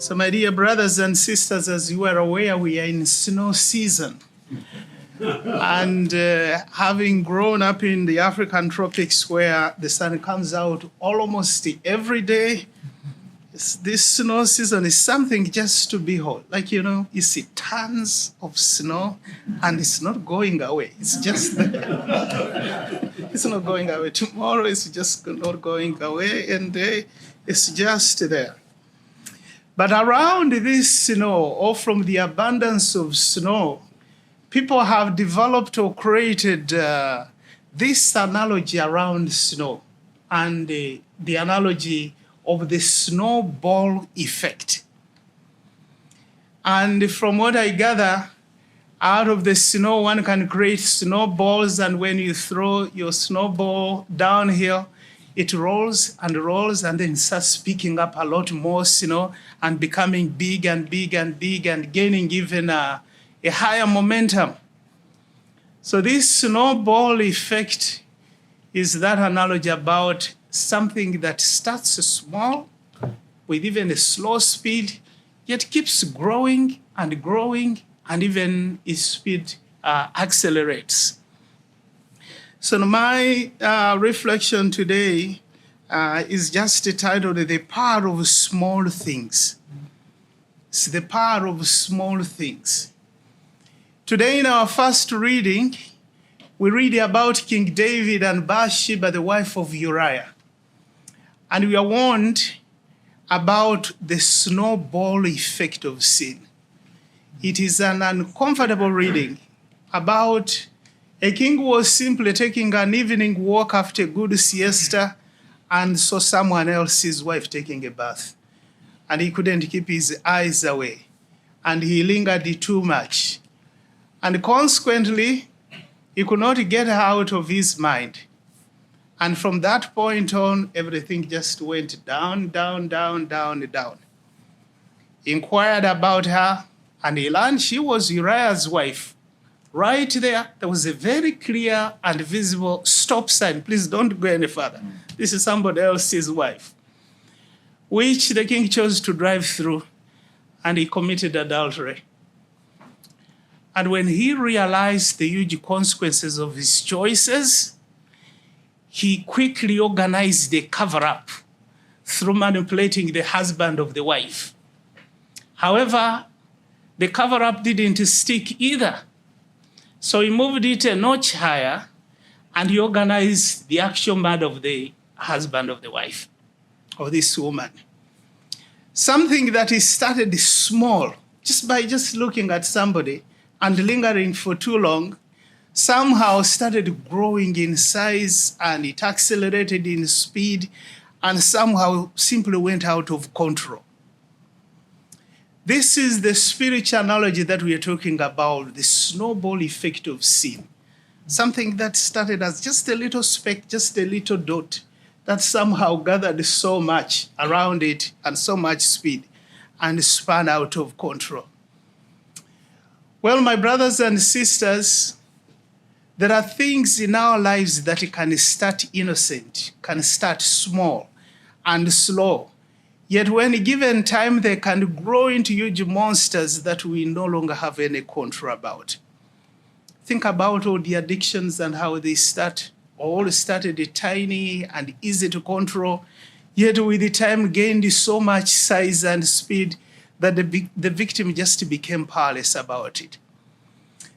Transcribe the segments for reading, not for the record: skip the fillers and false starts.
So my dear brothers and sisters, as you are aware, we are in snow season. And having grown up in the African tropics where the sun comes out almost every day, this snow season is something just to behold. Like, you see tons of snow and it's not going away. It's just there. It's not going away. Tomorrow it's just not going away, and it's just there. But around this snow, or from the abundance of snow, people have developed or created this analogy around snow, and the analogy of the snowball effect. And from what I gather, out of the snow, one can create snowballs, and when you throw your snowball downhill, it rolls and rolls and then starts picking up a lot more snow and becoming big and big and big and gaining even a higher momentum. So this snowball effect is that analogy about something that starts small with even a slow speed, yet keeps growing and growing, and even its speed accelerates. So my reflection today is just titled The Power of Small Things. It's the power of small things. Today in our first reading, we read about King David and Bathsheba, the wife of Uriah. And we are warned about the snowball effect of sin. It is an uncomfortable reading about a king who was simply taking an evening walk after a good siesta and saw someone else's wife taking a bath. And he couldn't keep his eyes away. And he lingered too much. And consequently, he could not get her out of his mind. And from that point on, everything just went down, down, down, down, down. He inquired about her, and he learned she was Uriah's wife. Right there was a very clear and visible stop sign. Please don't go any further. This is somebody else's wife, which the king chose to drive through, and he committed adultery. And when he realized the huge consequences of his choices, he quickly organized a cover-up through manipulating the husband of the wife. However, the cover-up didn't stick either. So he moved it a notch higher, and he organized the actual murder of the husband of the wife, of this woman. Something that he started small, just by looking at somebody and lingering for too long, somehow started growing in size, and it accelerated in speed, and somehow simply went out of control. This is the spiritual analogy that we are talking about, the snowball effect of sin. Something that started as just a little speck, just a little dot, that somehow gathered so much around it and so much speed and spun out of control. Well, my brothers and sisters, there are things in our lives that can start innocent, can start small and slow. Yet when given time, they can grow into huge monsters that we no longer have any control about. Think about all the addictions and how they all started tiny and easy to control, yet with the time gained so much size and speed that the victim just became powerless about it.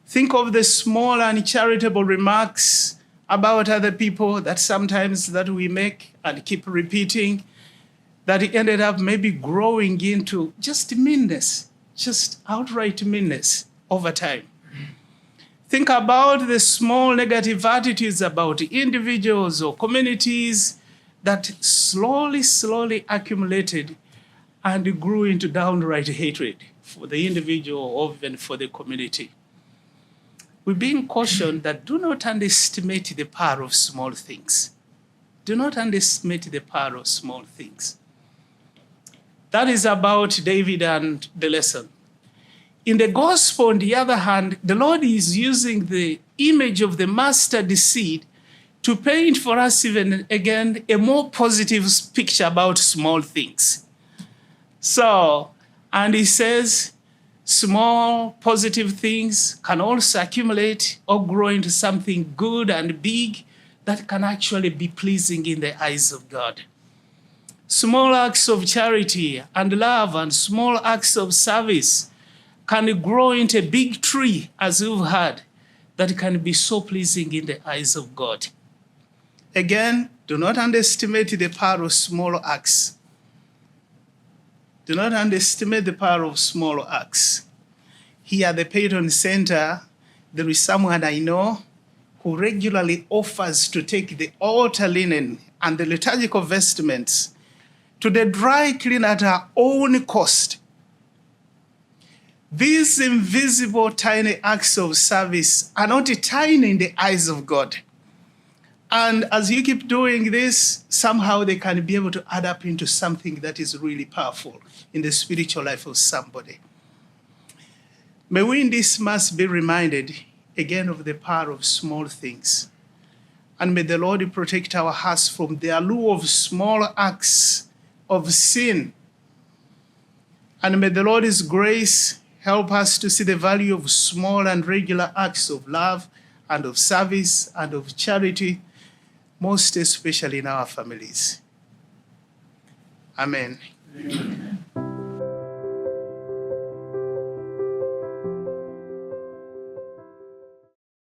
Think of the small and charitable remarks about other people that sometimes that we make and keep repeating, that it ended up maybe growing into just meanness, just outright meanness over time. Think about the small negative attitudes about individuals or communities that slowly accumulated and grew into downright hatred for the individual or even for the community. We're being cautioned that do not underestimate the power of small things. Do not underestimate the power of small things. That is about David and the lesson. In the gospel, on the other hand, the Lord is using the image of the mustard seed to paint for us even again a more positive picture about small things. So And he says small positive things can also accumulate or grow into something good and big that can actually be pleasing in the eyes of God. Small acts of charity and love and small acts of service can grow into a big tree, as we've heard, that can be so pleasing in the eyes of God. Again, do not underestimate the power of small acts. Do not underestimate the power of small acts. Here at the Peyton Center, there is someone I know who regularly offers to take the altar linen and the liturgical vestments to the dry cleaner at her own cost. These invisible tiny acts of service are not tiny in the eyes of God. And as you keep doing this, somehow they can be able to add up into something that is really powerful in the spiritual life of somebody. May we in this Mass be reminded again of the power of small things. And may the Lord protect our hearts from the allure of small acts of sin. And may the Lord's grace help us to see the value of small and regular acts of love and of service and of charity, most especially in our families. Amen. Amen.